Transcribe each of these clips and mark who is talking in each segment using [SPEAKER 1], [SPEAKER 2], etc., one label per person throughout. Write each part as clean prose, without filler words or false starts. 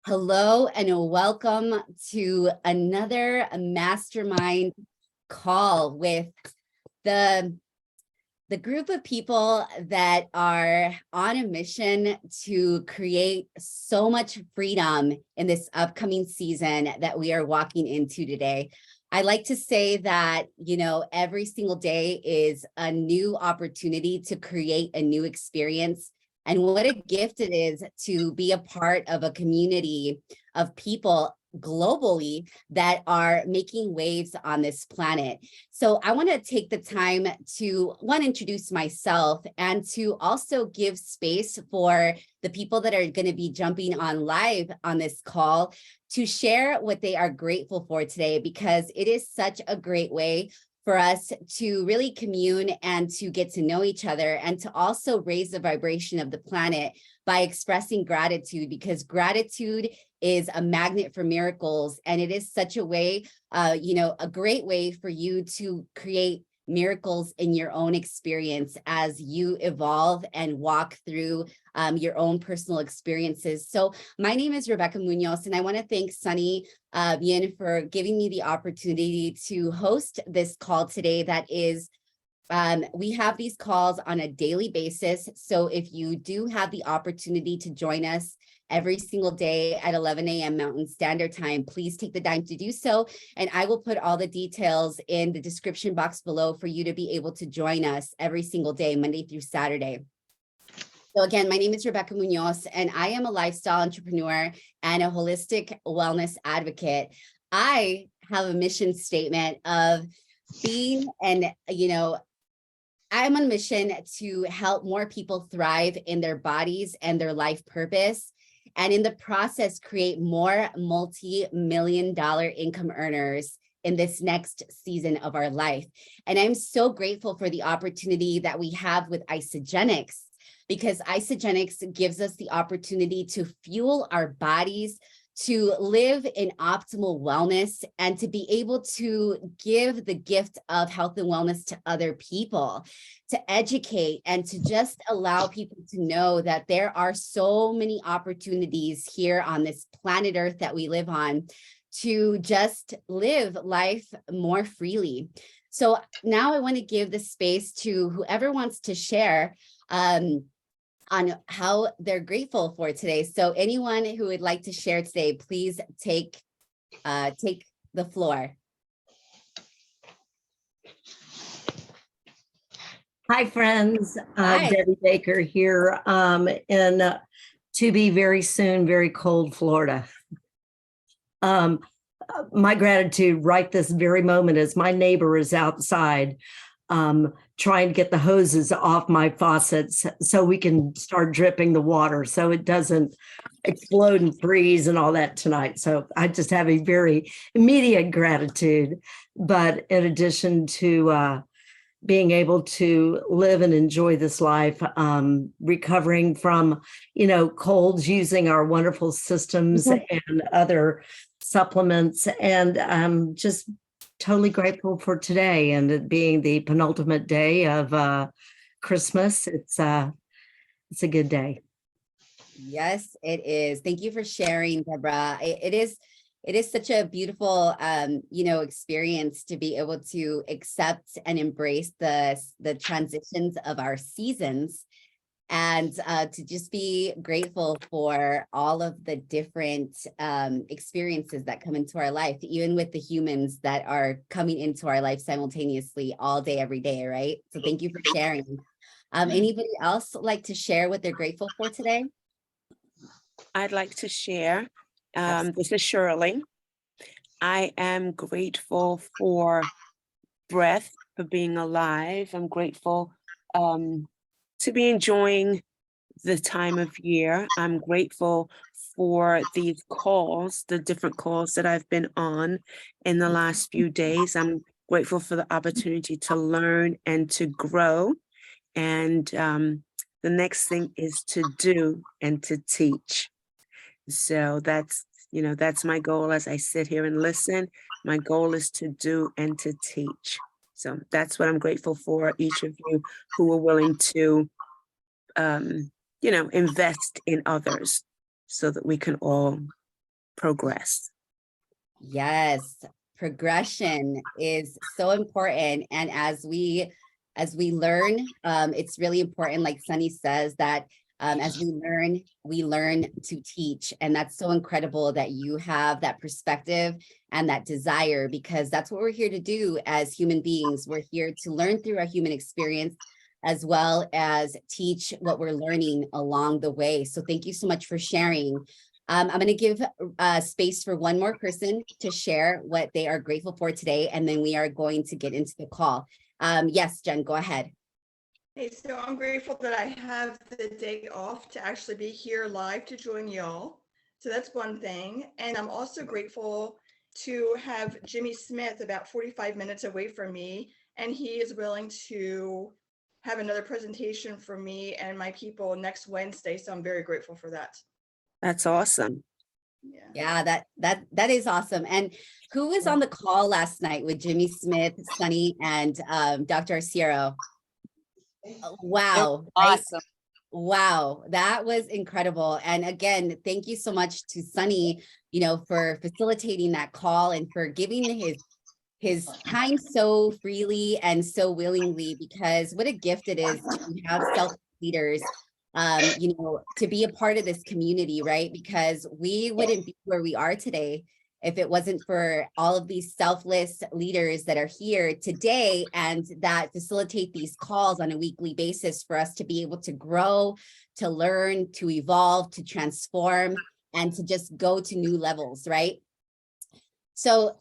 [SPEAKER 1] Hello and welcome to another mastermind call with the group of people that are on a mission to create so much freedom in this upcoming season that we are walking into today. I like to say that, every single day is a new opportunity to create a new experience. And what a gift it is to be a part of a community of people globally that are making waves on this planet. So I want to take the time to, one, introduce myself and to also give space for the people that are going to be jumping on live on this call to share what they are grateful for today, because it is such a great way for us to really commune and to get to know each other, and to also raise the vibration of the planet by expressing gratitude, because gratitude is a magnet for miracles. And it is such a way, a great way for you to create miracles in your own experience as you evolve and walk through your own personal experiences. So my name is Rebecca Munoz, and I want to thank Sunny Bien for giving me the opportunity to host this call today. That is, we have these calls on a daily basis. So if you do have the opportunity to join us every single day at 11 a.m. Mountain Standard Time, please take the time to do so. And I will put all the details in the description box below for you to be able to join us every single day, Monday through Saturday. So again, my name is Rebecca Munoz, and I am a lifestyle entrepreneur and a holistic wellness advocate. I have a mission statement of being, I'm on a mission to help more people thrive in their bodies and their life purpose, and in the process, create more multi-million-dollar income earners in this next season of our life. And I'm so grateful for the opportunity that we have with Isogenics, because Isogenics gives us the opportunity to fuel our bodies, to live in optimal wellness, and to be able to give the gift of health and wellness to other people, to educate, and to just allow people to know that there are so many opportunities here on this planet Earth that we live on to just live life more freely. So now I want to give the space to whoever wants to share on how they're grateful for today. So anyone who would like to share today, please take the floor.
[SPEAKER 2] Hi, friends.
[SPEAKER 1] Hi.
[SPEAKER 2] Debbie Baker here in to be very soon, very cold Florida. My gratitude right this very moment is my neighbor is outside trying to get the hoses off my faucets so we can start dripping the water so it doesn't explode and freeze and all that tonight. So I just have a very immediate gratitude. But in addition to being able to live and enjoy this life, recovering from, colds, using our wonderful systems and other supplements, and just totally grateful for today and it being the penultimate day of Christmas. It's a good day.
[SPEAKER 1] Yes, it is. Thank you for sharing, Deborah. It is such a beautiful, experience to be able to accept and embrace the transitions of our seasons, and to just be grateful for all of the different experiences that come into our life, even with the humans that are coming into our life simultaneously all day, every day, right? So thank you for sharing. Anybody else like to share what they're grateful for today?
[SPEAKER 3] I'd like to share. This is Shirley. I am grateful for breath, for being alive. I'm grateful to be enjoying the time of year. I'm grateful for these calls, the different calls that I've been on in the last few days. I'm grateful for the opportunity to learn and to grow. And the next thing is to do and to teach. So that's my goal as I sit here and listen. My goal is to do and to teach. So that's what I'm grateful for, each of you who are willing to, invest in others so that we can all progress.
[SPEAKER 1] Yes, progression is so important. And as we learn, it's really important, like Sunny says, that as we learn to teach. And that's so incredible that you have that perspective and that desire, because that's what we're here to do as human beings. We're here to learn through our human experience, as well as teach what we're learning along the way. So thank you so much for sharing. I'm going to give space for one more person to share what they are grateful for today, and then we are going to get into the call. Yes, Jen, go ahead.
[SPEAKER 4] Hey, so I'm grateful that I have the day off to actually be here live to join y'all. So that's one thing. And I'm also grateful to have Jimmy Smith about 45 minutes away from me, and he is willing to have another presentation for me and my people next Wednesday. So I'm very grateful for that.
[SPEAKER 3] That's awesome.
[SPEAKER 1] Yeah, that is awesome. And who was on the call last night with Jimmy Smith, Sunny, and Dr. Arciero? Wow.
[SPEAKER 5] Awesome.
[SPEAKER 1] Right? Wow, that was incredible. And again, thank you so much to Sunny, for facilitating that call and for giving his time so freely and so willingly, because what a gift it is to have leaders, to be a part of this community, right? Because we wouldn't be where we are today if it wasn't for all of these selfless leaders that are here today and that facilitate these calls on a weekly basis for us to be able to grow, to learn, to evolve, to transform, and to just go to new levels, right? So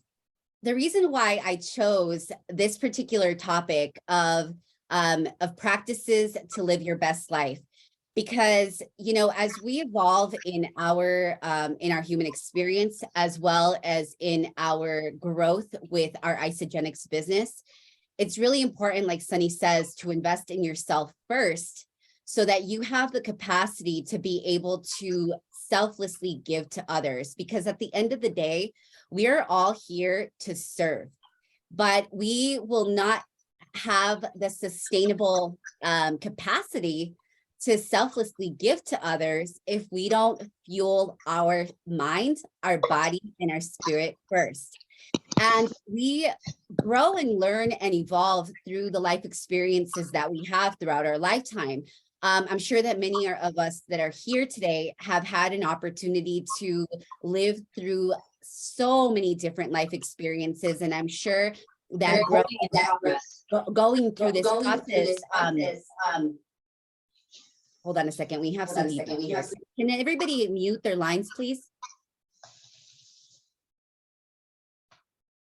[SPEAKER 1] the reason why I chose this particular topic of practices to live your best life, because as we evolve in our human experience, as well as in our growth with our Isogenics business, it's really important, like Sunny says, to invest in yourself first, so that you have the capacity to be able to selflessly give to others. Because at the end of the day, we are all here to serve, but we will not have the sustainable capacity to selflessly give to others if we don't fuel our mind, our body, and our spirit first. And we grow and learn and evolve through the life experiences that we have throughout our lifetime. I'm sure that many of us that are here today have had an opportunity to live through so many different life experiences. And I'm sure that going through this process, hold on a second. We have some. Can everybody mute their lines, please?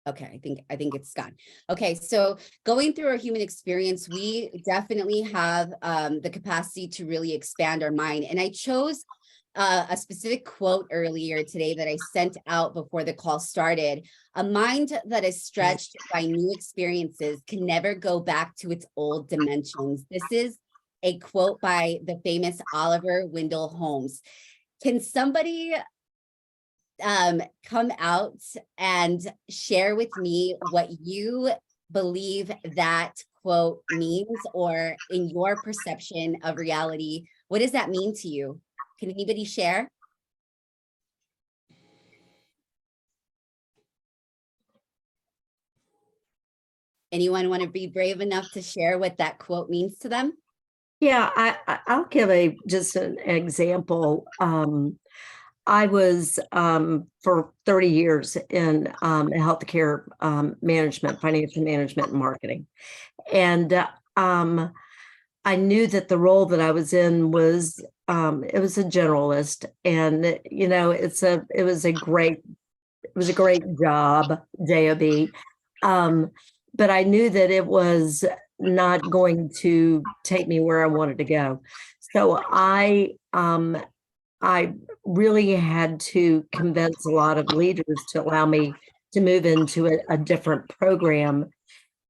[SPEAKER 1] Okay, I think it's gone. Okay, so going through our human experience, we definitely have the capacity to really expand our mind. And I chose a specific quote earlier today that I sent out before the call started. A mind that is stretched by new experiences can never go back to its old dimensions. This is a quote by the famous Oliver Wendell Holmes. Can somebody come out and share with me what you believe that quote means, or in your perception of reality, what does that mean to you? Can anybody share? Anyone want to be brave enough to share what that quote means to them?
[SPEAKER 2] Yeah, I'll give just an example. I was for 30 years in healthcare management, financial management, and marketing. And I knew that the role that I was in was it was a generalist, and it was a great job, job. But I knew that it was not going to take me where I wanted to go. So I really had to convince a lot of leaders to allow me to move into a different program.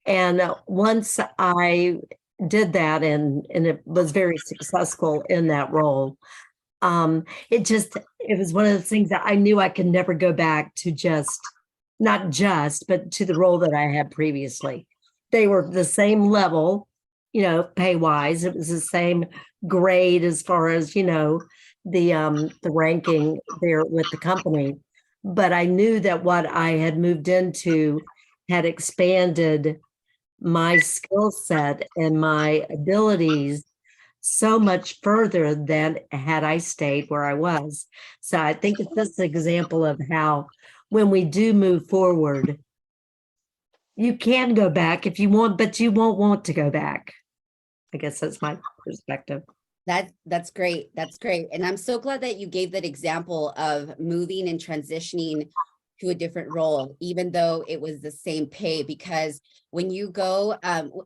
[SPEAKER 2] And once I did that, and it was very successful in that role, it was one of those things that I knew I could never go back to but to the role that I had previously. They were the same level, pay wise. It was the same grade as far as, the ranking there with the company. but I knew that what I had moved into had expanded my skill set and my abilities so much further than had I stayed where I was. So I think it's just an example of how when we do move forward, you can go back if you want, but you won't want to go back. I guess that's my perspective.
[SPEAKER 1] That's great. That's great. And I'm so glad that you gave that example of moving and transitioning to a different role, even though it was the same pay, because when you go,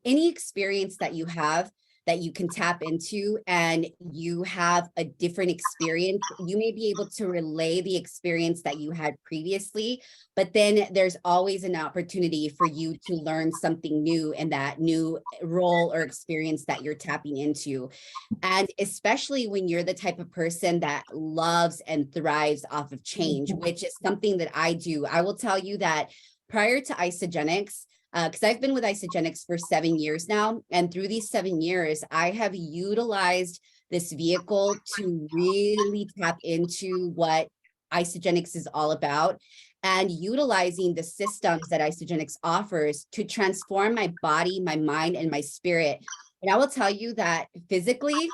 [SPEAKER 1] any experience that you have that you can tap into and you have a different experience, you may be able to relay the experience that you had previously, but then there's always an opportunity for you to learn something new in that new role or experience that you're tapping into. And especially when you're the type of person that loves and thrives off of change, which is something that I do. I will tell you that prior to Isogenics, because I've been with Isogenics for 7 years now, and through these 7 years, I have utilized this vehicle to really tap into what Isogenics is all about, and utilizing the systems that Isogenics offers to transform my body, my mind, and my spirit. And I will tell you that physically,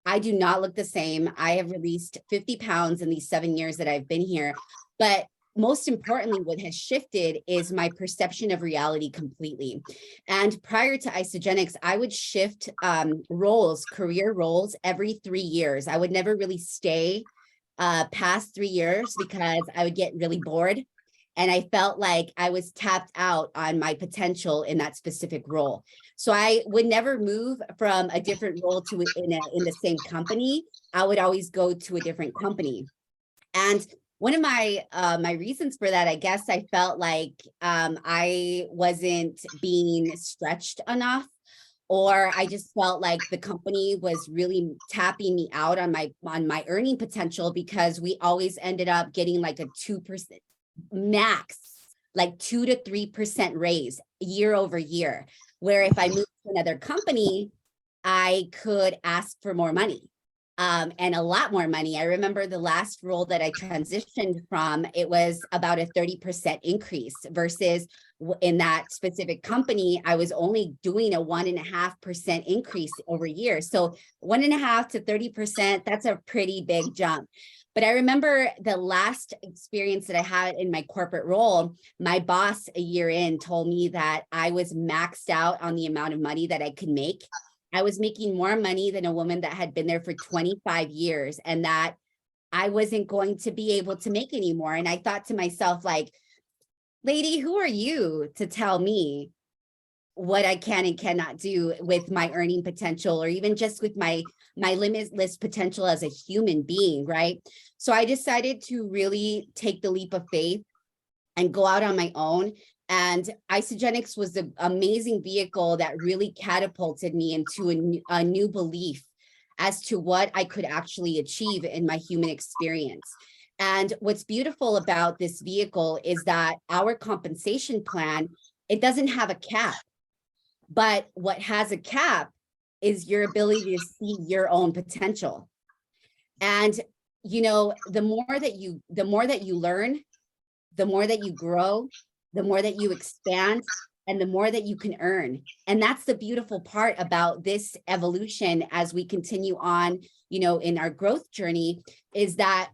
[SPEAKER 1] I do not look the same. I have released 50 pounds in these 7 years that I've been here. But most importantly, what has shifted is my perception of reality completely. And prior to Isogenics, I would shift roles, career roles every 3 years. I would never really stay past 3 years because I would get really bored. And I felt like I was tapped out on my potential in that specific role. So I would never move from a different role to in the same company. I would always go to a different company. And one of my my reasons for that, I guess I felt like I wasn't being stretched enough, or I just felt like the company was really tapping me out on my earning potential, because we always ended up getting like a 2% max, like 2 to 3% raise year over year. Where if I moved to another company, I could ask for more money. And a lot more money. I remember the last role that I transitioned from, it was about a 30% increase versus in that specific company, I was only doing a 1.5% increase over year. So 1.5 to 30%, that's a pretty big jump. But I remember the last experience that I had in my corporate role, my boss a year in told me that I was maxed out on the amount of money that I could make. I was making more money than a woman that had been there for 25 years, and that I wasn't going to be able to make any more. And I thought to myself, like, lady, who are you to tell me what I can and cannot do with my earning potential, or even just with my limitless potential as a human being, right? So I decided to really take the leap of faith and go out on my own. And Isogenics was an amazing vehicle that really catapulted me into a new belief as to what I could actually achieve in my human experience. And what's beautiful about this vehicle is that our compensation plan, it doesn't have a cap, but what has a cap is your ability to see your own potential. And, you know, the more that you learn, the more that you grow, the more that you expand, and the more that you can earn. And that's the beautiful part about this evolution as we continue on, you know, in our growth journey, is that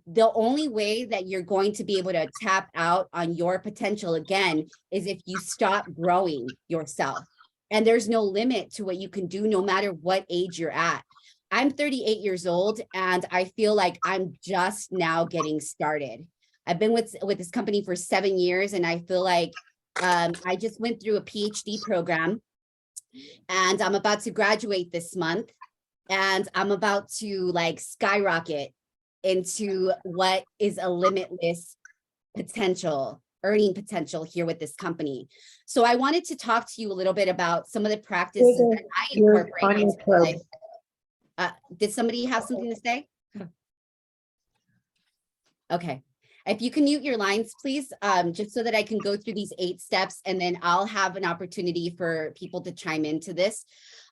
[SPEAKER 1] the only way that you're going to be able to tap out on your potential again is if you stop growing yourself. And there's no limit to what you can do, no matter what age you're at. I'm 38 years old, and I feel like I'm just now getting started. I've been with this company for 7 years, and I feel like I just went through a PhD program, and I'm about to graduate this month, and I'm about to like skyrocket into what is a limitless potential, earning potential here with this company. So I wanted to talk to you a little bit about some of the practices that I incorporate into my life. Did somebody have something to say? Okay. If you can mute your lines, please, just so that I can go through these 8 steps, and then I'll have an opportunity for people to chime into this.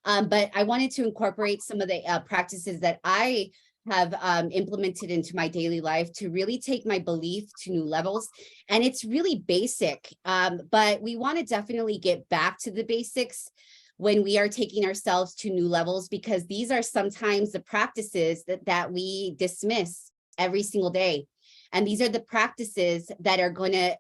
[SPEAKER 1] But I wanted to incorporate some of the practices that I have implemented into my daily life to really take my belief to new levels. And it's really basic, but we want to definitely get back to the basics when we are taking ourselves to new levels, because these are sometimes the practices that we dismiss every single day. And these are the practices that are going to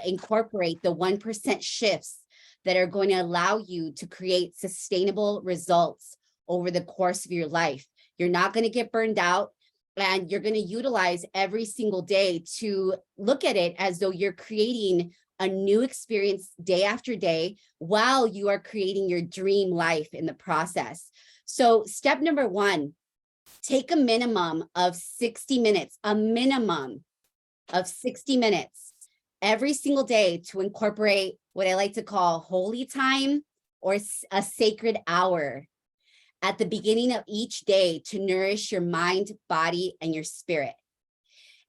[SPEAKER 1] incorporate the 1% shifts that are going to allow you to create sustainable results over the course of your life. You're not going to get burned out, and you're going to utilize every single day to look at it as though you're creating a new experience day after day while you are creating your dream life in the process. So step number 1, take a minimum of 60 minutes, a minimum of 60 minutes every single day to incorporate what I like to call holy time or a sacred hour at the beginning of each day to nourish your mind, body, and your spirit.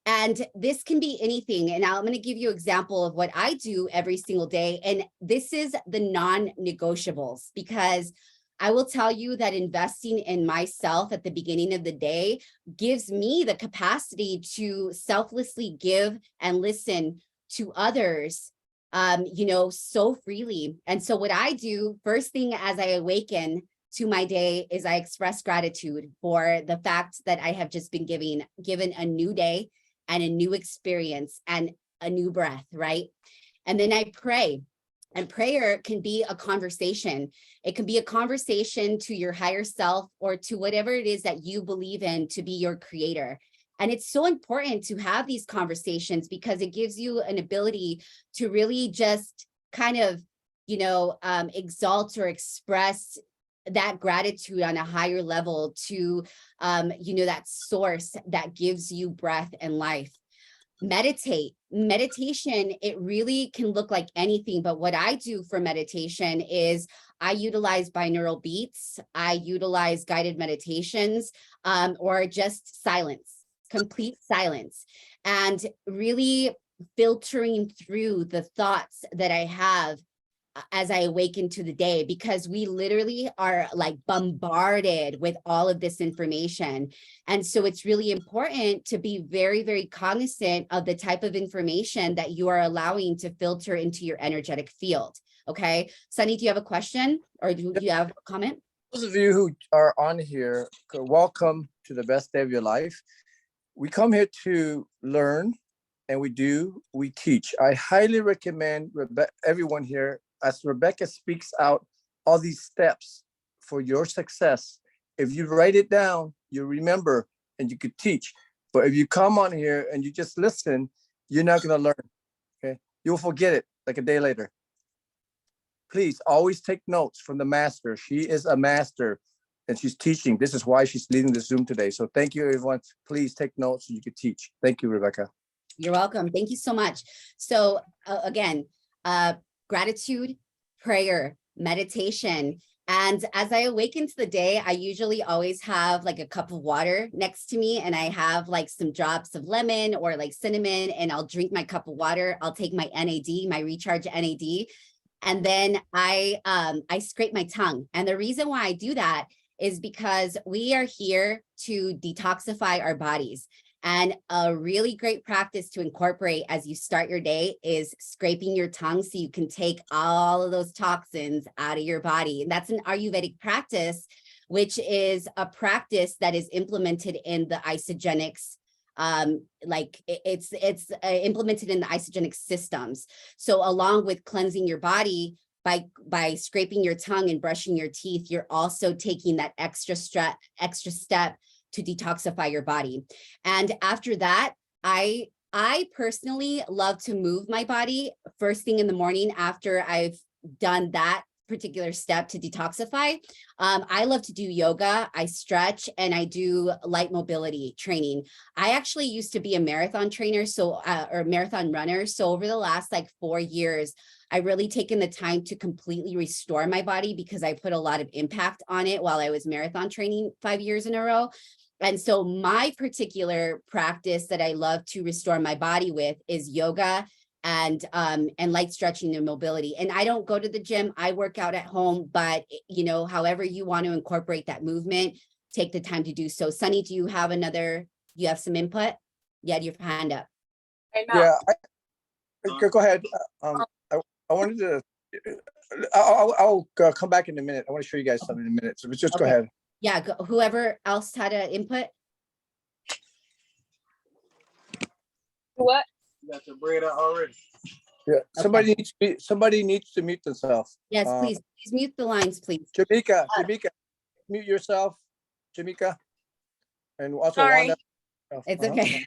[SPEAKER 1] And this can be anything. And I'm going to give you an example of what I do every single day. And this is the non-negotiables, because I will tell you that investing in myself at the beginning of the day gives me the capacity to selflessly give and listen to others, so freely. And so what I do first thing as I awaken to my day is I express gratitude for the fact that I have just been given a new day and a new experience and a new breath, right? And then I pray. And prayer can be a conversation. It can be a conversation to your higher self or to whatever it is that you believe in to be your creator. And it's so important to have these conversations because it gives you an ability to really just kind of, exalt or express that gratitude on a higher level to, that source that gives you breath and life. Meditation, it really can look like anything, but what I do for meditation is I utilize binaural beats, I utilize guided meditations, or just silence, complete silence, and really filtering through the thoughts that I have as I awaken to the day, because we literally are like bombarded with all of this information. And so it's really important to be very, very cognizant of the type of information that you are allowing to filter into your energetic field. Okay. Sunny, do you have a question or do you have a comment?
[SPEAKER 5] Those of you who are on here, welcome to the best day of your life. We come here to learn, and we teach. I highly recommend everyone here, as Rebecca speaks out all these steps for your success. If you write it down, you remember and you could teach. But if you come on here and you just listen, you're not going to learn. Okay, you'll forget it like a day later. Please always take notes from the master. She is a master and she's teaching. This is why she's leading the Zoom today. So thank you, everyone. Please take notes so you can teach. Thank you, Rebecca.
[SPEAKER 1] You're welcome. Thank you so much. So again, gratitude, prayer, meditation. And as I awaken to the day, I usually always have like a cup of water next to me, and I have like some drops of lemon or like cinnamon, and I'll drink my cup of water. I'll take my NAD, my recharge NAD, and then I scrape my tongue. And the reason why I do that is because we are here to detoxify our bodies. And a really great practice to incorporate as you start your day is scraping your tongue so you can take all of those toxins out of your body. And that's an Ayurvedic practice, which is a practice that is implemented in the isogenics. It's implemented in the isogenic systems. So along with cleansing your body by scraping your tongue and brushing your teeth, you're also taking that extra step to detoxify your body. And after that, I personally love to move my body first thing in the morning after I've done that particular step to detoxify. I love to do yoga, I stretch, and I do light mobility training. I actually used to be a marathon trainer, or marathon runner. So over the last 4 years, I really taken the time to completely restore my body because I put a lot of impact on it while I was marathon training 5 years in a row. And so my particular practice that I love to restore my body with is yoga and light stretching and mobility. And I don't go to the gym, I work out at home, but however you want to incorporate that movement take the time to do so. Sunny, do you have some input? You had your hand up.
[SPEAKER 5] Yeah, go ahead. I wanted to, I'll come back in a minute. I want to show you guys something in a minute. So just go
[SPEAKER 1] Okay.
[SPEAKER 5] ahead.
[SPEAKER 1] Yeah, whoever else had an input.
[SPEAKER 6] What?
[SPEAKER 5] You got your bread out already. Yeah, somebody needs to mute themselves.
[SPEAKER 1] Yes, please mute the lines, please.
[SPEAKER 5] Jamaica, mute yourself, Jamaica, and also
[SPEAKER 6] Sorry.
[SPEAKER 5] Wanda.
[SPEAKER 1] It's okay.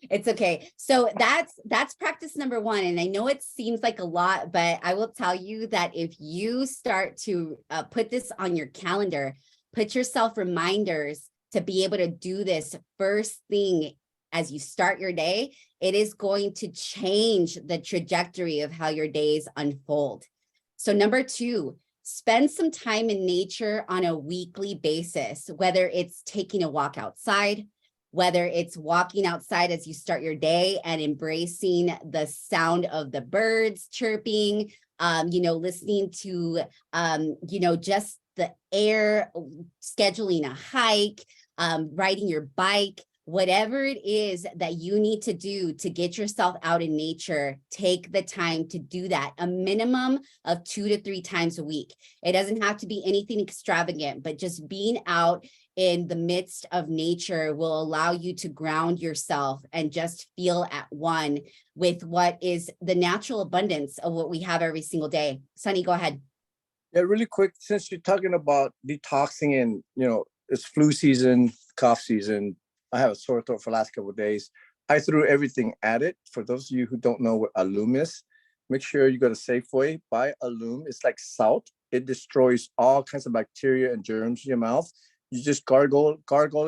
[SPEAKER 1] It's okay. So that's practice number one. And I know it seems like a lot, but I will tell you that if you start to put this on your calendar, put yourself reminders to be able to do this first thing as you start your day, it is going to change the trajectory of how your days unfold. So number two, spend some time in nature on a weekly basis, whether it's taking a walk outside, whether it's walking outside as you start your day and embracing the sound of the birds chirping, listening to, just the air, scheduling a hike, riding your bike, whatever it is that you need to do to get yourself out in nature, take the time to do that, a minimum of 2 to 3 times a week. It doesn't have to be anything extravagant, but just being out in the midst of nature will allow you to ground yourself and just feel at one with what is the natural abundance of what we have every single day. Sunny, go ahead.
[SPEAKER 5] Yeah, really quick, since you're talking about detoxing and, it's flu season, cough season, I have a sore throat for the last couple of days. I threw everything at it. For those of you who don't know what Alum is, make sure you go to Safeway, buy Alum. It's like salt. It destroys all kinds of bacteria and germs in your mouth. You just gargle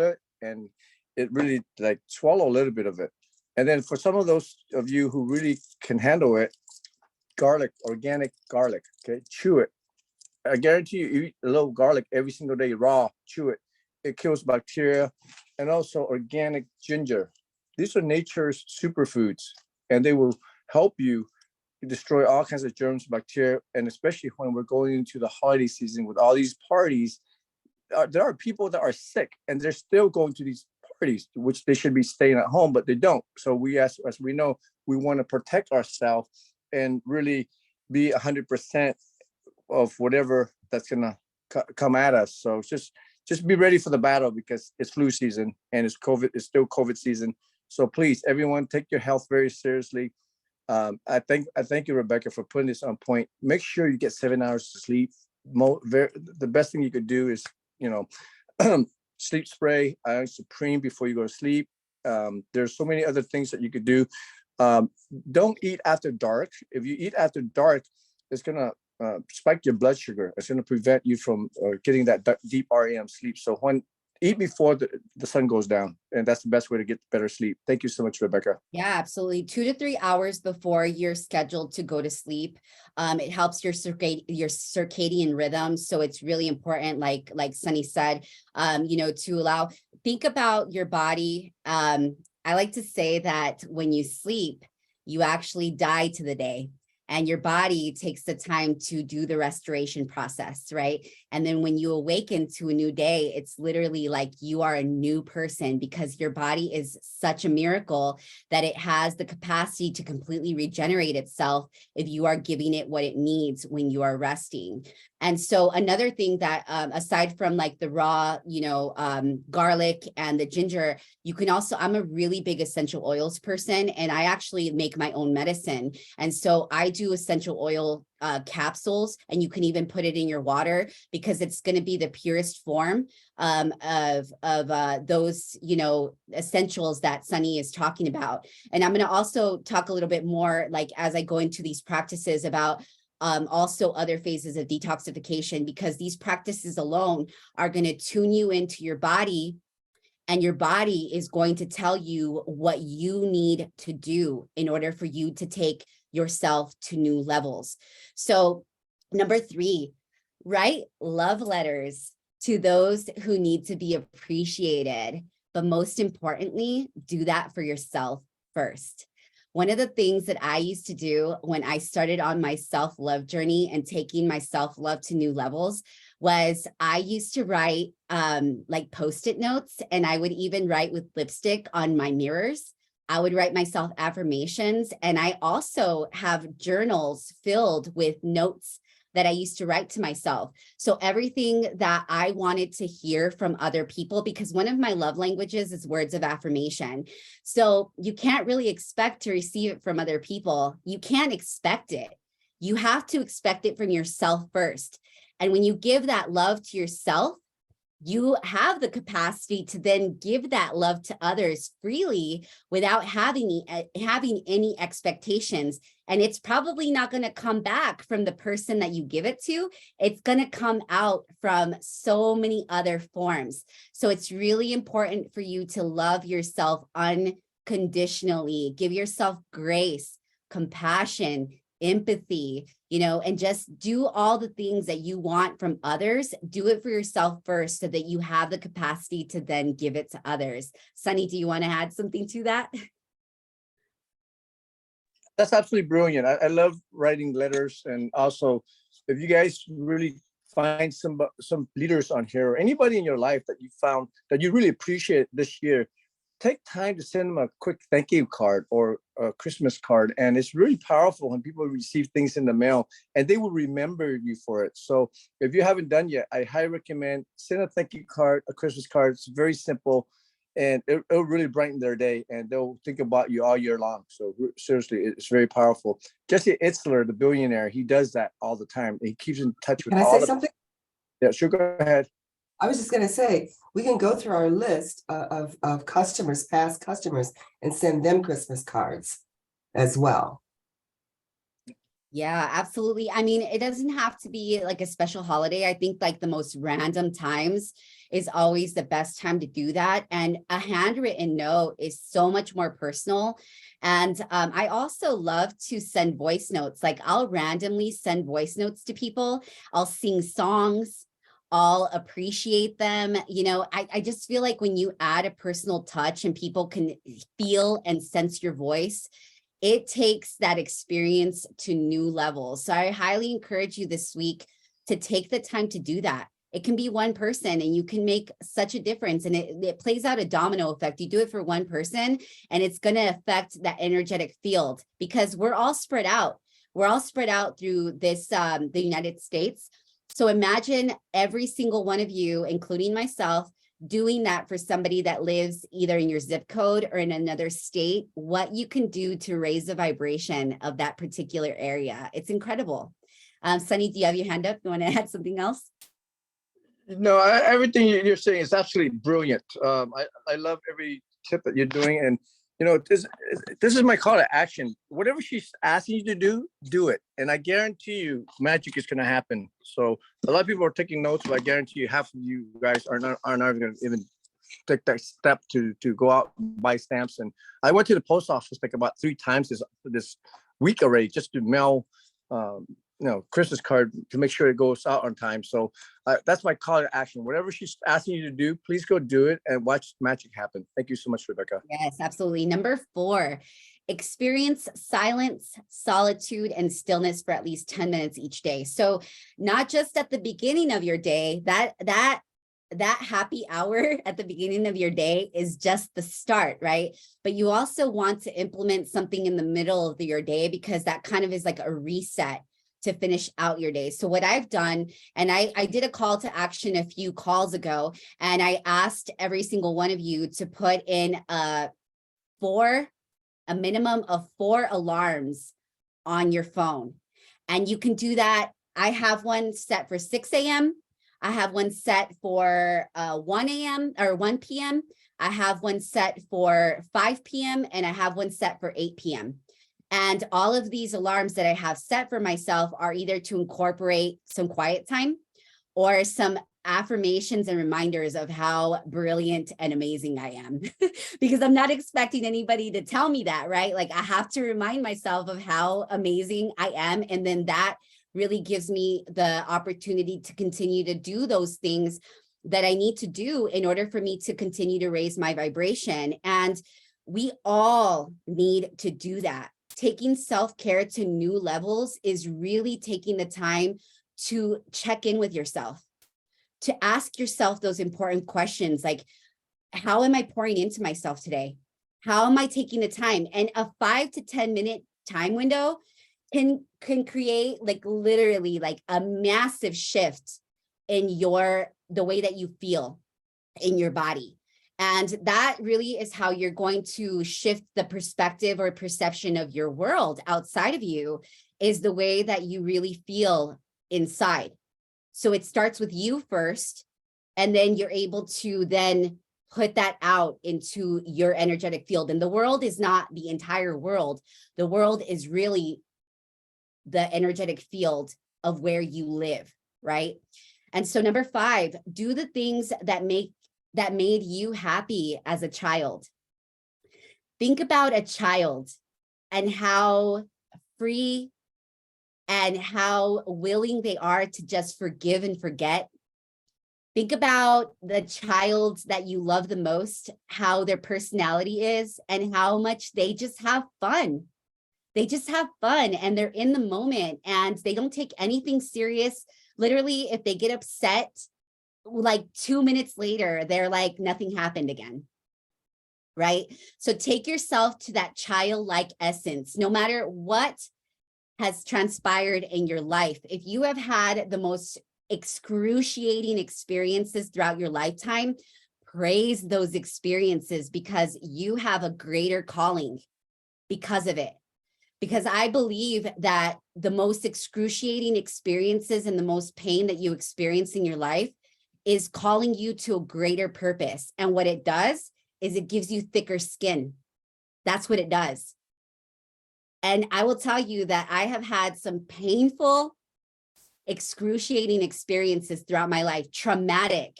[SPEAKER 5] it, and it really swallow a little bit of it. And then for some of those of you who really can handle it, garlic, organic garlic, okay, chew it. I guarantee you eat a little garlic every single day, raw, chew it. It kills bacteria. And also organic ginger. These are nature's superfoods, and they will help you destroy all kinds of germs, bacteria, and especially when we're going into the holiday season with all these parties, there are people that are sick and they're still going to these parties, which they should be staying at home, but they don't. So we, as we know, we want to protect ourselves and really be 100% of whatever that's gonna come at us. So just be ready for the battle, because it's flu season and it's still COVID season. So please, everyone, take your health very seriously. I thank you, Rebecca, for putting this on point. Make sure you get 7 hours to sleep. The best thing you could do is, sleep spray, Iron Supreme before you go to sleep. There's so many other things that you could do. Don't eat after dark. If you eat after dark, it's gonna spike your blood sugar. It's going to prevent you from getting that deep REM sleep. So eat before the sun goes down, and that's the best way to get better sleep. Thank you so much, Rebecca.
[SPEAKER 1] Yeah, absolutely. 2 to 3 hours before you're scheduled to go to sleep. It helps your circadian rhythm. So it's really important, like Sunny said, think about your body. I like to say that when you sleep, you actually die to the day. And your body takes the time to do the restoration process, right? And then when you awaken to a new day, it's literally like you are a new person, because your body is such a miracle that it has the capacity to completely regenerate itself if you are giving it what it needs when you are resting. And so another thing that, aside from like the raw, garlic and the ginger, you can also, I'm a really big essential oils person, and I actually make my own medicine. And so I do essential oil capsules, and you can even put it in your water, because it's going to be the purest form of those, essentials that Sunny is talking about. And I'm going to also talk a little bit more, like as I go into these practices, about also other phases of detoxification, because these practices alone are going to tune you into your body, and your body is going to tell you what you need to do in order for you to take yourself to new levels. So number 3, write love letters to those who need to be appreciated. But most importantly, do that for yourself first. One of the things that I used to do when I started on my self-love journey and taking my self-love to new levels was I used to write like Post-it notes, and I would even write with lipstick on my mirrors. I would write myself affirmations, and I also have journals filled with notes that I used to write to myself. So everything that I wanted to hear from other people, because one of my love languages is words of affirmation. So you can't really expect to receive it from other people. You can't expect it. You have to expect it from yourself first. And when you give that love to yourself, you have the capacity to then give that love to others freely without having any expectations. And it's probably not going to come back from the person that you give it to. It's going to come out from so many other forms. So it's really important for you to love yourself unconditionally, give yourself grace, compassion, empathy, and just do all the things that you want from others. Do it for yourself first so that you have the capacity to then give it to others. Sunny, do you want to add something to that?
[SPEAKER 5] That's absolutely brilliant. I love writing letters. And also, if you guys really find some leaders on here or anybody in your life that you found that you really appreciate this year, take time to send them a quick thank you card or a Christmas card. And it's really powerful when people receive things in the mail and they will remember you for it. So if you haven't done yet, I highly recommend send a thank you card, a Christmas card. It's very simple and it'll really brighten their day and they'll think about you all year long. So seriously, it's very powerful. Jesse Itzler, the billionaire, he does that all the time. He keeps in touch with
[SPEAKER 7] Can I
[SPEAKER 5] all
[SPEAKER 7] say something?
[SPEAKER 5] Yeah, sure, go ahead.
[SPEAKER 7] I was just going to say, we can go through our list of customers, past customers, and send them Christmas cards as well.
[SPEAKER 1] Yeah, absolutely. I mean, it doesn't have to be like a special holiday. I think like the most random times is always the best time to do that. And a handwritten note is so much more personal. And I also love to send voice notes. Like I'll randomly send voice notes to people. I'll sing songs. I'll appreciate them. I just feel like when you add a personal touch and people can feel and sense your voice, it takes that experience to new levels. So I highly encourage you this week to take the time to do that. It can be one person and you can make such a difference. And it plays out a domino effect. You do it for one person and it's going to affect that energetic field because we're all spread out. We're all spread out through this, the United States. So imagine every single one of you, including myself, doing that for somebody that lives either in your zip code or in another state, what you can do to raise the vibration of that particular area. It's incredible. Sunny, do you have your hand up? You want to add something else?
[SPEAKER 5] No, everything you're saying is absolutely brilliant. I love every tip that you're doing. And, this is my call to action. Whatever she's asking you to do, do it. And I guarantee you magic is going to happen. So a lot of people are taking notes, but I guarantee you half of you guys are not going to even take that step to go out and buy stamps. And I went to the post office like about 3 times this week already just to mail Christmas card to make sure it goes out on time. So that's my call to action. Whatever she's asking you to do, please go do it and watch magic happen. Thank you so much, Rebecca.
[SPEAKER 1] Yes, absolutely. Number 4, experience silence, solitude, and stillness for at least 10 minutes each day. So not just at the beginning of your day, that happy hour at the beginning of your day is just the start, right? But you also want to implement something in the middle of your day because that kind of is like a reset to finish out your day. So what I've done, and I did a call to action a few calls ago, and I asked every single one of you to put in a minimum of 4 alarms on your phone. And you can do that. I have one set for 6 a.m. I have one set for 1 a.m. or 1 p.m. I have one set for 5 p.m. and I have one set for 8 p.m. And all of these alarms that I have set for myself are either to incorporate some quiet time or some affirmations and reminders of how brilliant and amazing I am. Because I'm not expecting anybody to tell me that, right? Like I have to remind myself of how amazing I am. And then that really gives me the opportunity to continue to do those things that I need to do in order for me to continue to raise my vibration. And We all need to do that. Taking self-care to new levels is really taking the time to check in with yourself, to ask yourself those important questions like, how am I pouring into myself today? How am I taking the time? And a 5 to 10 minute time window can create like literally like a massive shift in the way that you feel in your body. And that really is how you're going to shift the perspective or perception of your world outside of you, is the way that you really feel inside. So it starts with you first, and then you're able to then put that out into your energetic field. And the world is not the entire world. The world is really the energetic field of where you live, right? And so number 5, do the things that made you happy as a child. Think about a child and how free and how willing they are to just forgive and forget. Think about the child that you love the most, how their personality is and how much they just have fun. They just have fun and they're in the moment and they don't take anything serious. Literally, if they get upset, like 2 minutes later, they're like, nothing happened again, right? So take yourself to that childlike essence, no matter what has transpired in your life. If you have had the most excruciating experiences throughout your lifetime, praise those experiences because you have a greater calling because of it. Because I believe that the most excruciating experiences and the most pain that you experience in your life is calling you to a greater purpose. And what it does is it gives you thicker skin. That's what it does. And I will tell you that I have had some painful, excruciating experiences throughout my life, traumatic,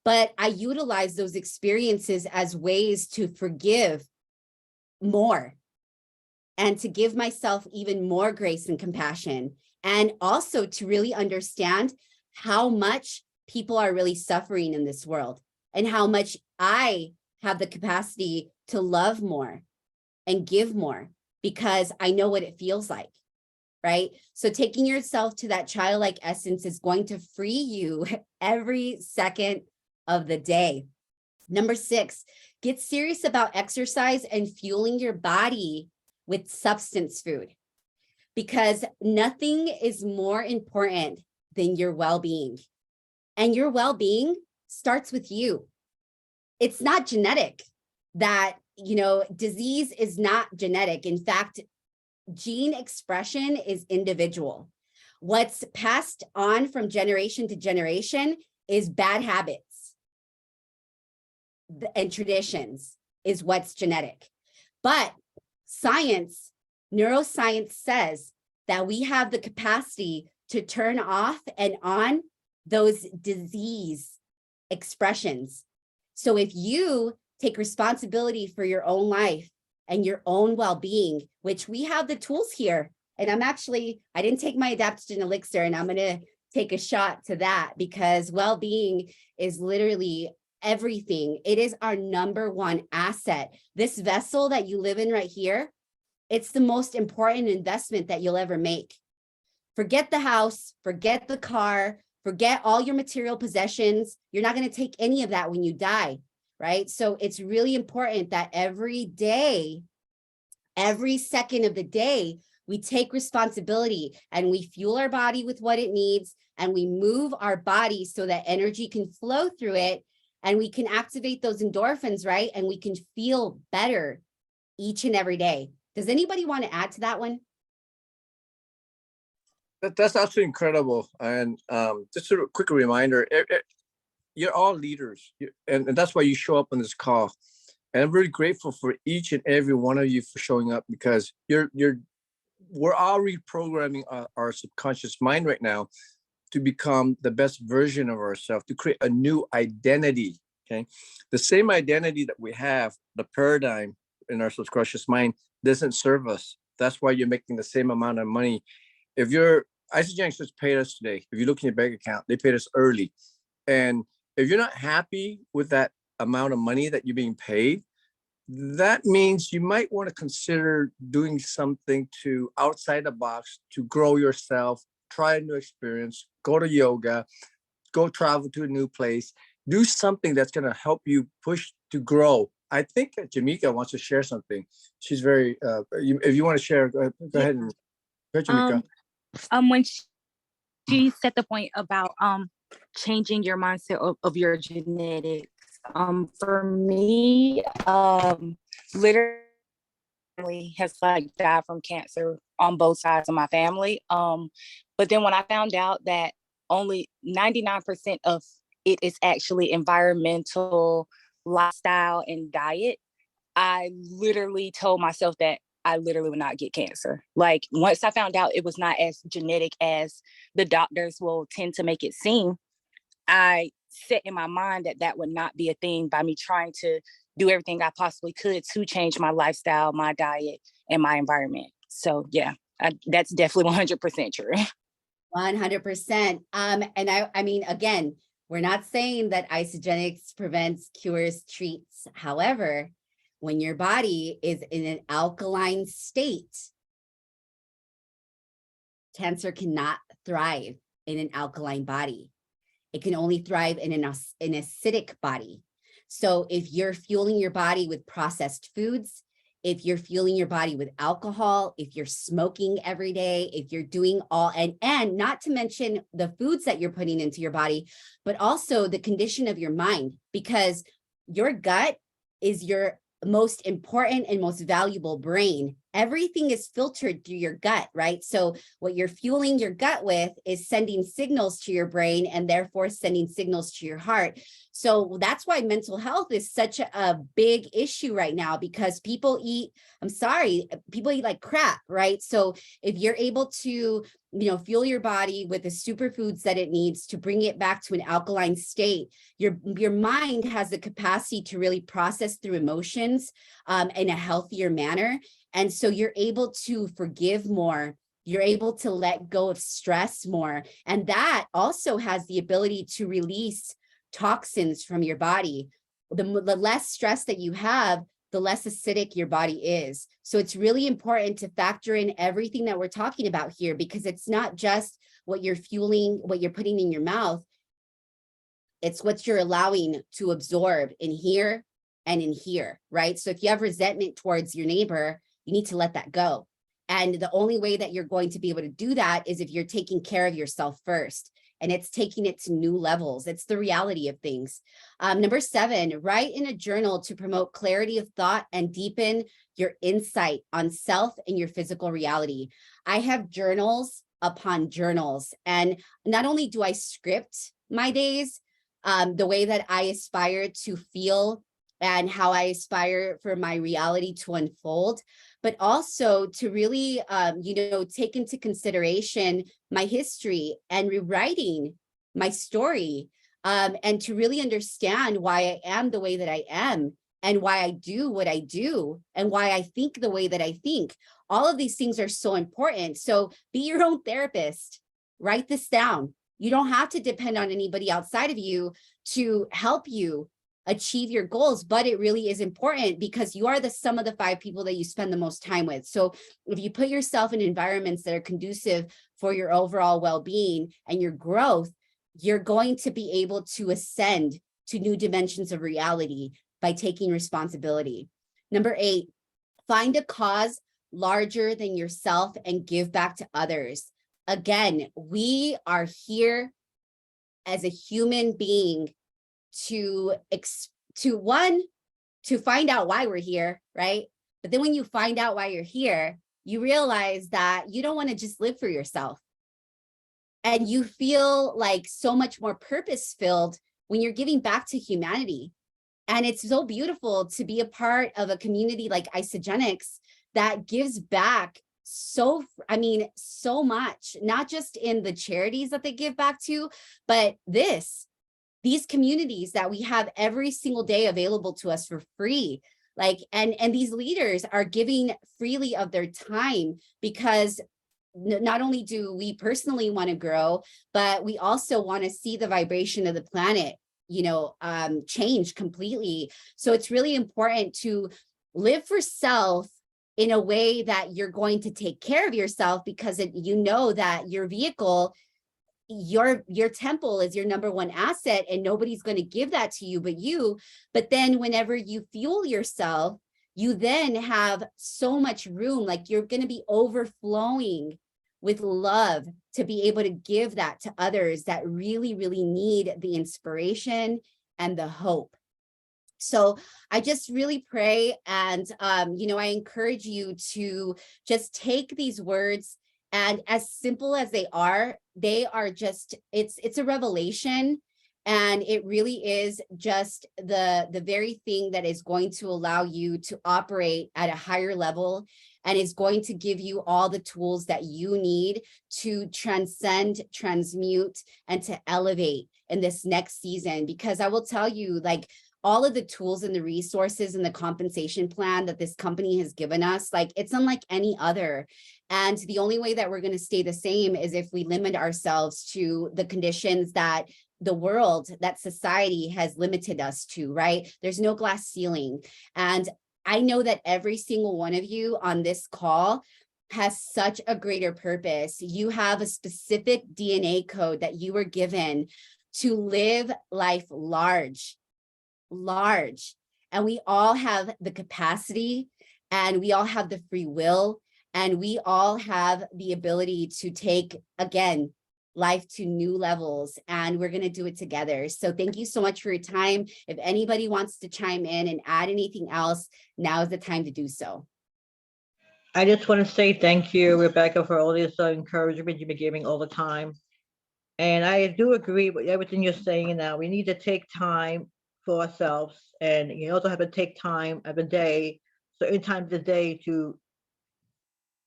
[SPEAKER 1] but I utilize those experiences as ways to forgive more and to give myself even more grace and compassion, and also to really understand how much people are really suffering in this world and how much I have the capacity to love more and give more because I know what it feels like, right? So taking yourself to that childlike essence is going to free you every second of the day. Number 6, get serious about exercise and fueling your body with substance food, because nothing is more important than your well-being. And your well-being starts with you. It's not genetic. That, disease is not genetic. In fact, gene expression is individual. What's passed on from generation to generation is bad habits and traditions is what's genetic. But neuroscience says that we have the capacity to turn off and on those disease expressions. So if you take responsibility for your own life and your own well-being, which we have the tools here, and I didn't take my adaptogen elixir, and I'm going to take a shot to that because well-being is literally everything. It is our number one asset. This vessel that you live in right here, it's the most important investment that you'll ever make. Forget the house, forget the car, forget all your material possessions. You're not going to take any of that when you die, right? So it's really important that every day, every second of the day, we take responsibility and we fuel our body with what it needs and we move our body so that energy can flow through it and we can activate those endorphins, right? And we can feel better each and every day. Does anybody want to add to that one?
[SPEAKER 5] That's absolutely incredible. And just a quick reminder, you're all leaders, and that's why you show up on this call. And I'm really grateful for each and every one of you for showing up, because we're all reprogramming our subconscious mind right now to become the best version of ourselves, to create a new identity. Okay, the same identity that we have, the paradigm in our subconscious mind, doesn't serve us. That's why you're making the same amount of money. If Isagenix just paid us today, if you look in your bank account, they paid us early. And if you're not happy with that amount of money that you're being paid, that means you might want to consider doing something to outside the box to grow yourself, try a new experience, go to yoga, go travel to a new place, do something that's going to help you push to grow. I think that Jamaica wants to share something. She's very, if you want to share, go ahead and go ahead, Jamaica.
[SPEAKER 6] When she set the point about changing your mindset of your genetics, for me, literally has like died from cancer on both sides of my family. But then when I found out that only 99% of it is actually environmental, lifestyle, and diet, I literally told myself that I literally would not get cancer. Like once I found out it was not as genetic as the doctors will tend to make it seem, I set in my mind that that would not be a thing by me trying to do everything I possibly could to change my lifestyle, my diet, and my environment. So yeah, that's definitely 100% true.
[SPEAKER 1] 100%. And I mean, again, we're not saying that isogenics prevents, cures, treats. However, when your body is in an alkaline state, cancer cannot thrive in an alkaline body. It can only thrive in an acidic body. So if you're fueling your body with processed foods, if you're fueling your body with alcohol, if you're smoking every day, if you're doing all, and not to mention the foods that you're putting into your body, but also the condition of your mind, because your gut is your most important and most valuable brain. Everything is filtered through your gut, right? So what you're fueling your gut with is sending signals to your brain and therefore sending signals to your heart. So that's why mental health is such a big issue right now, because people eat, people eat like crap, right? So if you're able to, fuel your body with the superfoods that it needs to bring it back to an alkaline state, your mind has the capacity to really process through emotions in a healthier manner. And so you're able to forgive more. You're able to let go of stress more. And that also has the ability to release toxins from your body. The less stress that you have, the less acidic your body is. So it's really important to factor in everything that we're talking about here, because it's not just what you're fueling, what you're putting in your mouth. It's what you're allowing to absorb in here and in here, right? So if you have resentment towards your neighbor, you need to let that go. And the only way that you're going to be able to do that is if you're taking care of yourself first. And it's taking it to new levels. It's the reality of things. Number 7, write in a journal to promote clarity of thought and deepen your insight on self and your physical reality. I have journals upon journals. And not only do I script my days, the way that I aspire to feel and how I aspire for my reality to unfold, but also to really, take into consideration my history and rewriting my story, and to really understand why I am the way that I am and why I do what I do and why I think the way that I think. All of these things are so important. So be your own therapist. Write this down. You don't have to depend on anybody outside of you to help you achieve your goals, but it really is important because you are the sum of the 5 people that you spend the most time with. So if you put yourself in environments that are conducive for your overall well-being and your growth, you're going to be able to ascend to new dimensions of reality by taking responsibility. Number 8, find a cause larger than yourself and give back to others. Again, we are here as a human being to find out why we're here, right? But then when you find out why you're here, you realize that you don't want to just live for yourself. And you feel like so much more purpose-filled when you're giving back to humanity. And it's so beautiful to be a part of a community like Isogenics that gives back so much, not just in the charities that they give back to, but these communities that we have every single day available to us for free. And these leaders are giving freely of their time because not only do we personally want to grow, but we also want to see the vibration of the planet, change completely. So it's really important to live for self in a way that you're going to take care of yourself, because you know that your vehicle, your temple is your number one asset, and nobody's going to give that to you but you. But then whenever you fuel yourself, you then have so much room, like you're going to be overflowing with love to be able to give that to others that really, really need the inspiration and the hope. So I just really pray, and I encourage you to just take these words, and as simple as they are just, it's a revelation, and it really is just the very thing that is going to allow you to operate at a higher level, and is going to give you all the tools that you need to transcend, transmute, and to elevate in this next season. Because I will tell you, like, all of the tools and the resources and the compensation plan that this company has given us, like, it's unlike any other. And the only way that we're going to stay the same is if we limit ourselves to the conditions that the world, that society has limited us to, right? There's no glass ceiling. And I know that every single one of you on this call has such a greater purpose. You have a specific DNA code that you were given to live life large. And we all have the capacity, and we all have the free will, and we all have the ability to take, again, life to new levels, and we're going to do it together. So thank you so much for your time. If anybody wants to chime in and add anything else, now is the time to do so.
[SPEAKER 8] I just want to say thank you, Rebecca, for all this encouragement you've been giving all the time. And I do agree with everything you're saying now. We need to take time for ourselves, and you also have to take time of the day, certain times of the day, to,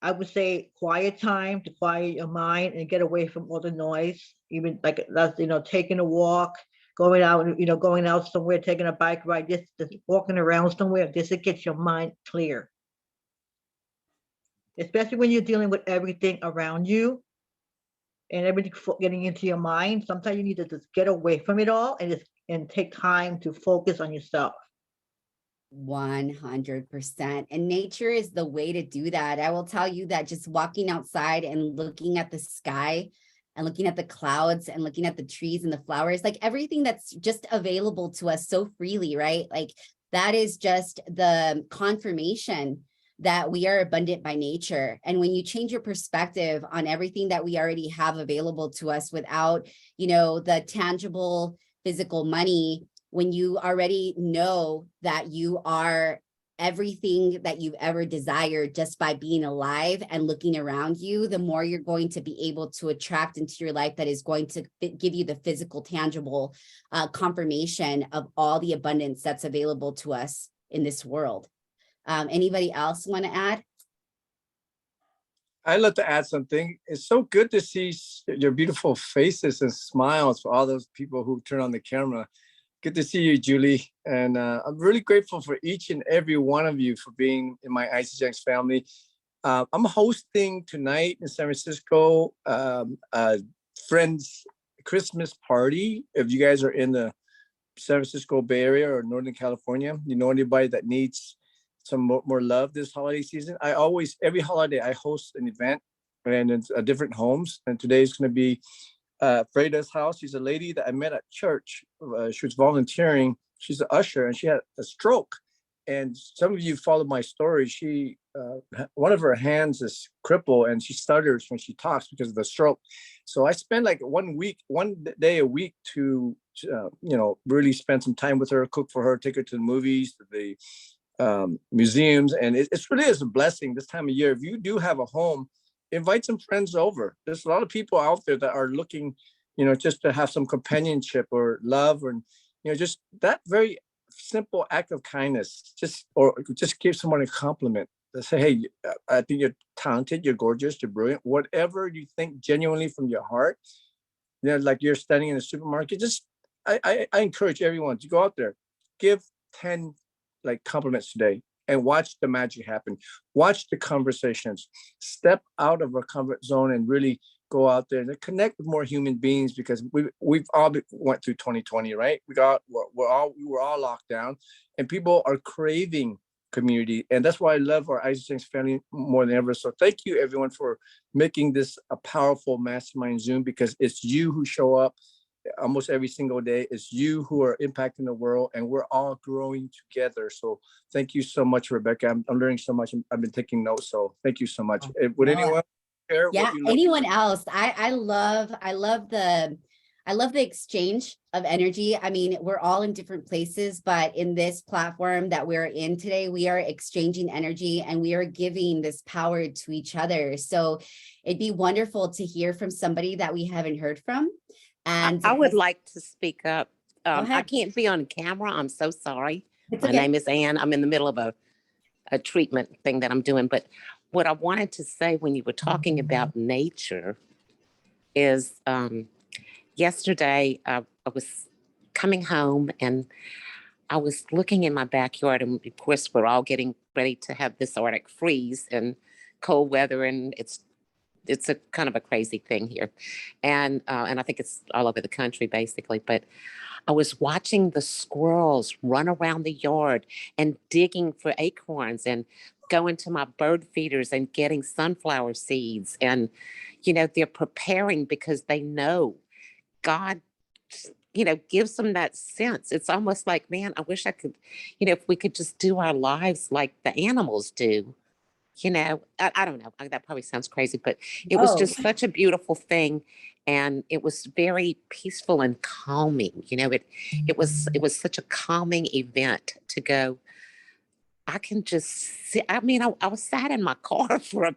[SPEAKER 8] I would say, quiet time, to quiet your mind and get away from all the noise. Even like that's, taking a walk, going out somewhere, taking a bike ride, just walking around somewhere, just to get your mind clear. Especially when you're dealing with everything around you and everything getting into your mind. Sometimes you need to just get away from it all and take time to focus on yourself.
[SPEAKER 1] 100%. And nature is the way to do that. I will tell you that just walking outside and looking at the sky and looking at the clouds and looking at the trees and the flowers, like everything that's just available to us so freely, right? Like that is just the confirmation that we are abundant by nature. And when you change your perspective on everything that we already have available to us without, the tangible physical money, when you already know that you are everything that you've ever desired just by being alive and looking around you, the more you're going to be able to attract into your life that is going to give you the physical, tangible confirmation of all the abundance that's available to us in this world. Anybody else want to add?
[SPEAKER 5] I'd love to add something. It's so good to see your beautiful faces and smiles for all those people who turn on the camera. Good to see you, Julie. And I'm really grateful for each and every one of you for being in my ICGX family. I'm hosting tonight in San Francisco a friend's Christmas party. If you guys are in the San Francisco Bay Area or Northern California, anybody that needs some more love this holiday season, every holiday I host an event, and it's different homes. And today is going to be Freda's house. She's a lady that I met at church. She was volunteering. She's an usher, and she had a stroke. And some of you followed my story. She, one of her hands is crippled, and she stutters when she talks because of the stroke. So I spend like one day a week to really spend some time with her, cook for her, take her to the movies, to the museums. And it really is a blessing this time of year. If you do have a home, invite some friends over. There's a lot of people out there that are looking, just to have some companionship or love, or, just that very simple act of kindness, just give someone a compliment. Say, hey, I think you're talented, you're gorgeous, you're brilliant, whatever you think genuinely from your heart. Like you're standing in a supermarket, I encourage everyone to go out there, give 10 compliments today, and watch the magic happen. Watch the conversations. Step out of our comfort zone and really go out there and connect with more human beings, because we've all went through 2020, right? We were all locked down, and people are craving community. And that's why I love our Isaac Saints family more than ever. So thank you everyone for making this a powerful mastermind Zoom, because it's you who show up almost every single day. It's you who are impacting the world, and we're all growing together. So thank you so much, Rebecca. I'm learning so much. I've been taking notes. So thank you so much. Would anyone share
[SPEAKER 1] Yeah,
[SPEAKER 5] what you learned?
[SPEAKER 1] anyone else? I love the exchange of energy. I mean, we're all in different places, but in this platform that we're in today, we are exchanging energy and we are giving this power to each other. So it'd be wonderful to hear from somebody that we haven't heard from. And
[SPEAKER 9] I would like to speak up.
[SPEAKER 1] Go
[SPEAKER 9] I
[SPEAKER 1] ahead.
[SPEAKER 9] can't be on camera. I'm so sorry.
[SPEAKER 1] It's
[SPEAKER 9] My
[SPEAKER 1] okay.
[SPEAKER 9] name is Ann. I'm in the middle of a treatment thing that I'm doing. But what I wanted to say when you were talking about nature is yesterday I was coming home and I was looking in my backyard, and of course we're all getting ready to have this Arctic freeze and cold weather, and it's a kind of a crazy thing here, and I think it's all over the country basically. But I was watching the squirrels run around the yard and digging for acorns and going to my bird feeders and getting sunflower seeds, and they're preparing because they know God gives them that sense. It's almost like, man, I wish I could, if we could just do our lives like the animals do. I don't know. That probably sounds crazy, but it was
[SPEAKER 1] Oh,
[SPEAKER 9] just such a beautiful thing, and it was very peaceful and calming. It was such a calming event to go. I can just sit. I mean, I was sat in my car for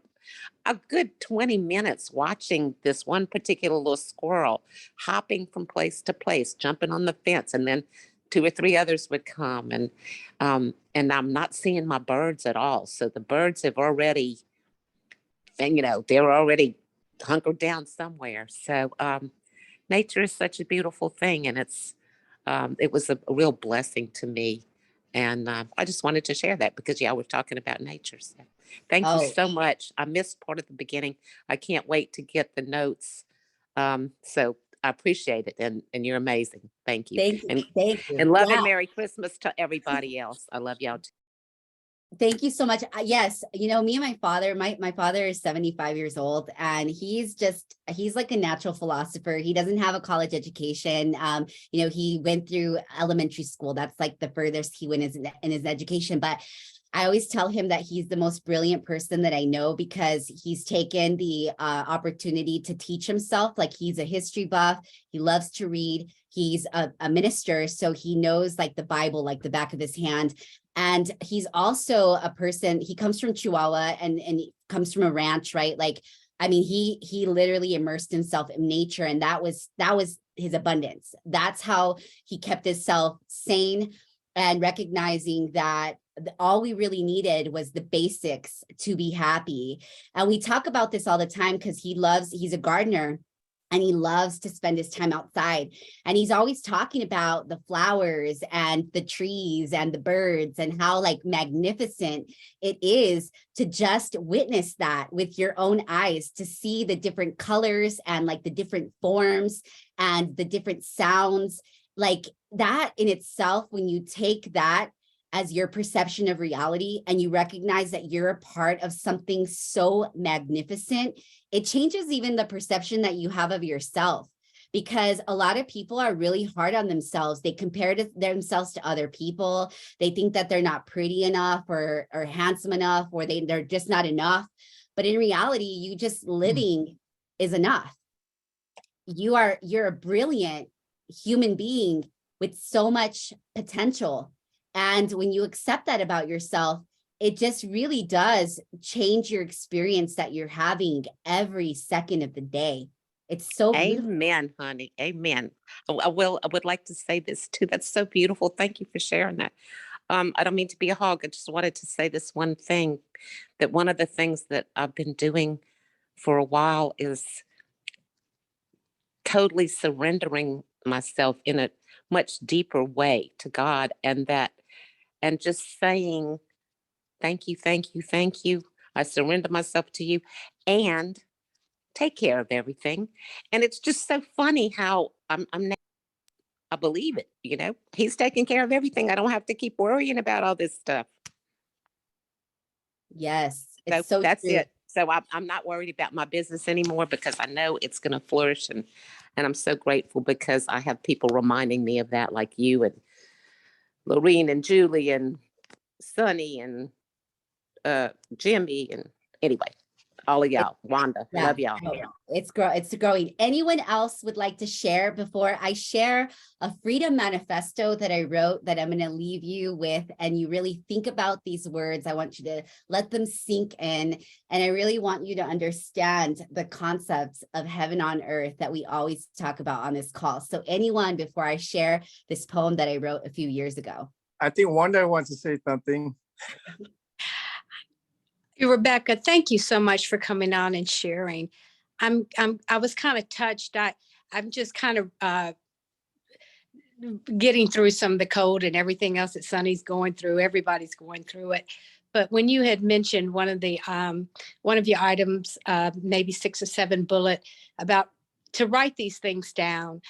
[SPEAKER 9] a good 20 minutes watching this one particular little squirrel hopping from place to place, jumping on the fence, and then two or three others would come, and I'm not seeing my birds at all. So the birds have already, and they're already hunkered down somewhere. So nature is such a beautiful thing, and it was a real blessing to me. And I just wanted to share that because we're talking about nature. So thank you
[SPEAKER 1] oh,
[SPEAKER 9] so much. I missed part of the beginning. I can't wait to get the notes. So I appreciate it, and you're amazing. Thank you.
[SPEAKER 1] thank you. Thank you.
[SPEAKER 9] And love
[SPEAKER 1] Yeah.
[SPEAKER 9] and Merry Christmas to everybody else. I love y'all too.
[SPEAKER 1] Thank you so much. Yes, me and my father, my father is 75 years old, and he's like a natural philosopher. He doesn't have a college education. He went through elementary school. That's like the furthest he went in his education. But I always tell him that he's the most brilliant person that I know, because he's taken the opportunity to teach himself. Like, he's a history buff. He loves to read. He's a minister, so he knows like the Bible like the back of his hand. And he's also a person, he comes from Chihuahua and he comes from a ranch, right? Like, I mean, he literally immersed himself in nature, and that was his abundance. That's how he kept himself sane, and recognizing that all we really needed was the basics to be happy. And we talk about this all the time because he's a gardener, and he loves to spend his time outside. And he's always talking about the flowers and the trees and the birds, and how like magnificent it is to just witness that with your own eyes, to see the different colors and like the different forms and the different sounds. Like, that in itself, when you take that as your perception of reality, and you recognize that you're a part of something so magnificent, it changes even the perception that you have of yourself. Because a lot of people are really hard on themselves. They compare themselves to other people. They think that they're not pretty enough or handsome enough, or they're just not enough. But in reality, you just living is enough. You're a brilliant human being with so much potential. And when you accept that about yourself, it just really does change your experience that you're having every second of the day. It's so beautiful.
[SPEAKER 9] Amen, honey. Amen. I would like to say this too. That's so beautiful. Thank you for sharing that. I don't mean to be a hog. I just wanted to say this one thing, that one of the things that I've been doing for a while is totally surrendering myself in a much deeper way to God, and just saying, thank you, thank you, thank you. I surrender myself to you, and take care of everything. And it's just so funny how I believe it. He's taking care of everything. I don't have to keep worrying about all this stuff.
[SPEAKER 1] Yes,
[SPEAKER 9] So
[SPEAKER 1] it's so
[SPEAKER 9] that's
[SPEAKER 1] true.
[SPEAKER 9] it. So I'm not worried about my business anymore because I know it's going to flourish. And I'm so grateful because I have people reminding me of that, like you and Lorene and Julie and Sunny and Jimmy. And anyway, all of y'all, Wanda,
[SPEAKER 1] Yeah,
[SPEAKER 9] love y'all.
[SPEAKER 1] no, it's growing. Anyone else would like to share before I share a freedom manifesto that I wrote that I'm going to leave you with, and you really think about these words. I want you to let them sink in, and I really want you to understand the concepts of heaven on earth that we always talk about on this call. So anyone, before I share this poem that I wrote a few years ago.
[SPEAKER 5] I think Wanda wants to say something.
[SPEAKER 10] Rebecca, thank you so much for coming on and sharing. I was kind of touched. I'm just kind of getting through some of the cold and everything else that Sonny's going through. Everybody's going through it. But when you had mentioned one of your items, maybe 6 or 7 bullet about to write these things down,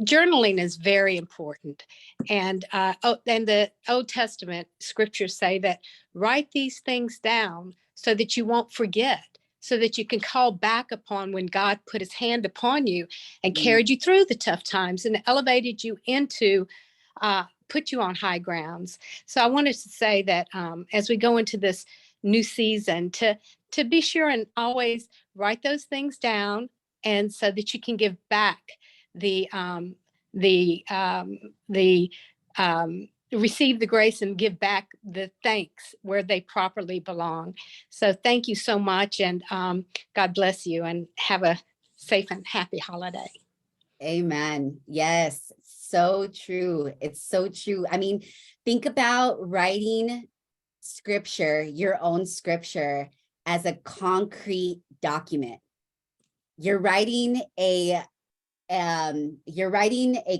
[SPEAKER 10] journaling is very important. And the Old Testament scriptures say that write these things down so that you won't forget, so that you can call back upon when God put his hand upon you and carried you through the tough times and elevated you into, put you on high grounds. So I wanted to say that as we go into this new season, to be sure and always write those things down, and so that you can give back receive the grace and give back the thanks where they properly belong. So thank you so much, and God bless you, and have a safe and happy holiday.
[SPEAKER 1] Amen. Yes, so true. It's so true. I mean, think about writing scripture, your own scripture, as a concrete document. You're writing a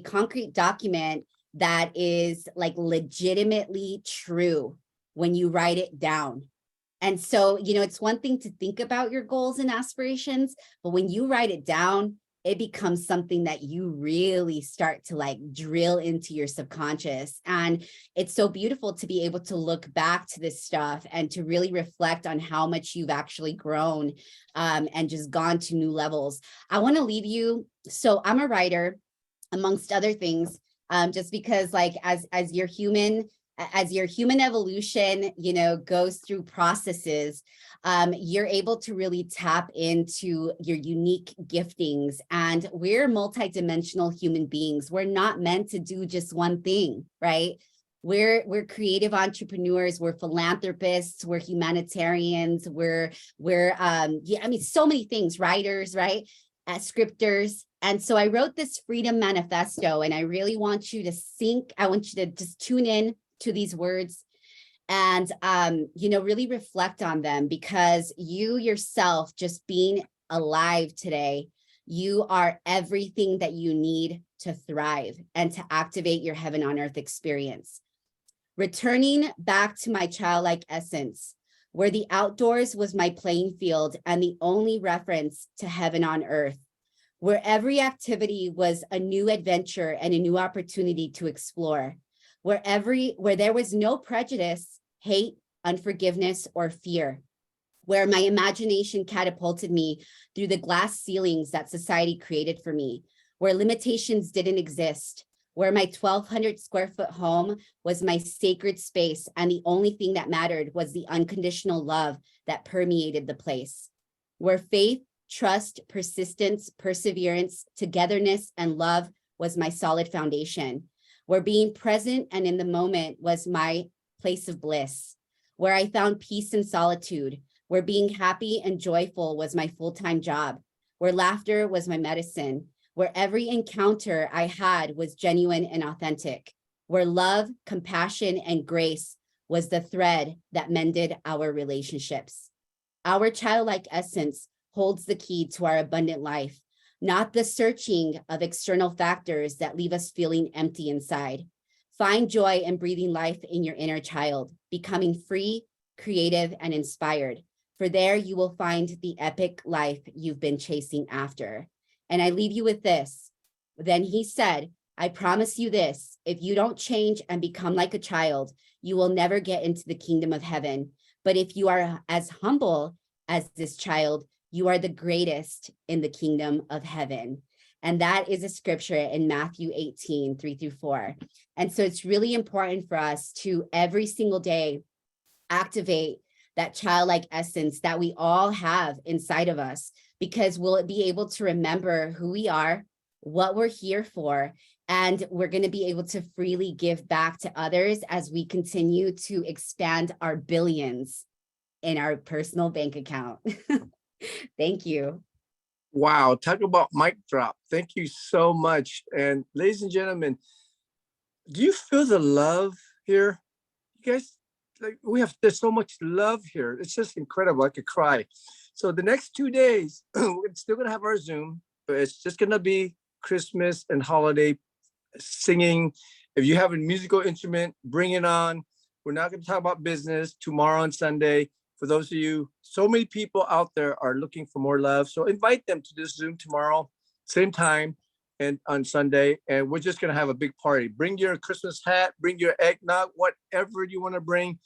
[SPEAKER 1] concrete document that is like legitimately true when you write it down. And so, it's one thing to think about your goals and aspirations, but when you write it down, it becomes something that you really start to like drill into your subconscious. And it's so beautiful to be able to look back to this stuff and to really reflect on how much you've actually grown and just gone to new levels. I want to leave you. So I'm a writer, amongst other things, just because like as your human evolution, goes through processes, you're able to really tap into your unique giftings. And we're multidimensional human beings. We're not meant to do just one thing, right? We're creative entrepreneurs, we're philanthropists, we're humanitarians, we're so many things, writers, right? Scripters. And so I wrote this freedom manifesto, and I really want you to I want you to just tune in to these words and, really reflect on them, because you yourself, just being alive today, you are everything that you need to thrive and to activate your heaven on earth experience. Returning back to my childlike essence, where the outdoors was my playing field and the only reference to heaven on earth, where every activity was a new adventure and a new opportunity to explore, where there was no prejudice, hate, unforgiveness, or fear, where my imagination catapulted me through the glass ceilings that society created for me, where limitations didn't exist, where my 1,200 square foot home was my sacred space, and the only thing that mattered was the unconditional love that permeated the place, where faith, trust, persistence, perseverance, togetherness, and love was my solid foundation, where being present and in the moment was my place of bliss, where I found peace and solitude, where being happy and joyful was my full-time job, where laughter was my medicine, where every encounter I had was genuine and authentic, where love, compassion, and grace was the thread that mended our relationships. Our childlike essence holds the key to our abundant life, not the searching of external factors that leave us feeling empty inside. Find joy in breathing life in your inner child, becoming free, creative, and inspired. For there you will find the epic life you've been chasing after. And I leave you with this. Then he said, I promise you this, if you don't change and become like a child, you will never get into the kingdom of heaven. But if you are as humble as this child, you are the greatest in the kingdom of heaven. And that is a scripture in Matthew 18, 3-4. And so it's really important for us to every single day activate that childlike essence that we all have inside of us, because we'll be able to remember who we are, what we're here for, and we're going to be able to freely give back to others as we continue to expand our billions in our personal bank account. Thank you.
[SPEAKER 5] Wow, talk about mic drop. Thank you so much. And ladies and gentlemen, do you feel the love here? You guys, like there's so much love here. It's just incredible. I could cry. So the next 2 days, we're still gonna have our Zoom, but it's just gonna be Christmas and holiday singing. If you have a musical instrument, bring it on. We're not gonna talk about business tomorrow on Sunday. For those of you, so many people out there are looking for more love. So invite them to this Zoom tomorrow, same time, and on Sunday. And we're just gonna have a big party. Bring your Christmas hat, bring your eggnog, whatever you wanna bring.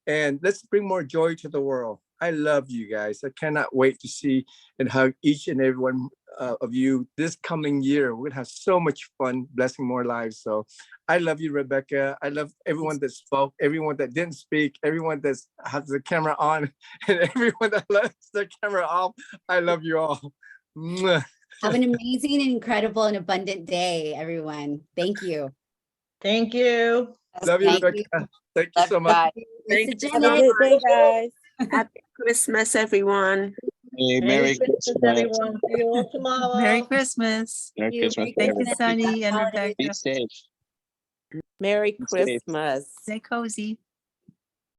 [SPEAKER 5] And let's bring more joy to the world. I love you guys. I cannot wait to see and hug each and every one of you this coming year. We're gonna have so much fun, blessing more lives. So I love you, Rebecca. I love everyone that spoke, everyone that didn't speak, everyone that has the camera on, and everyone that lets the camera off. I love you all. Mwah.
[SPEAKER 1] Have an amazing, incredible, and abundant day, everyone. Thank you.
[SPEAKER 8] Thank you.
[SPEAKER 5] Love you,
[SPEAKER 1] Thank
[SPEAKER 5] Rebecca.
[SPEAKER 1] you.
[SPEAKER 5] Thank you so much.
[SPEAKER 3] Thank
[SPEAKER 1] Mr.
[SPEAKER 3] you.
[SPEAKER 1] Janet.
[SPEAKER 3] Have a good day, guys. Happy Christmas, everyone.
[SPEAKER 11] Hey,
[SPEAKER 8] Merry Christmas, everyone. See you all tomorrow.
[SPEAKER 12] Merry Christmas.
[SPEAKER 11] Merry
[SPEAKER 1] you.
[SPEAKER 11] Christmas,
[SPEAKER 12] Thank you,
[SPEAKER 11] everyone.
[SPEAKER 12] Sunny and
[SPEAKER 1] Holidays.
[SPEAKER 11] Be
[SPEAKER 12] Rebecca.
[SPEAKER 11] safe.
[SPEAKER 3] Merry
[SPEAKER 11] Be safe.
[SPEAKER 3] Christmas.
[SPEAKER 12] Stay cozy.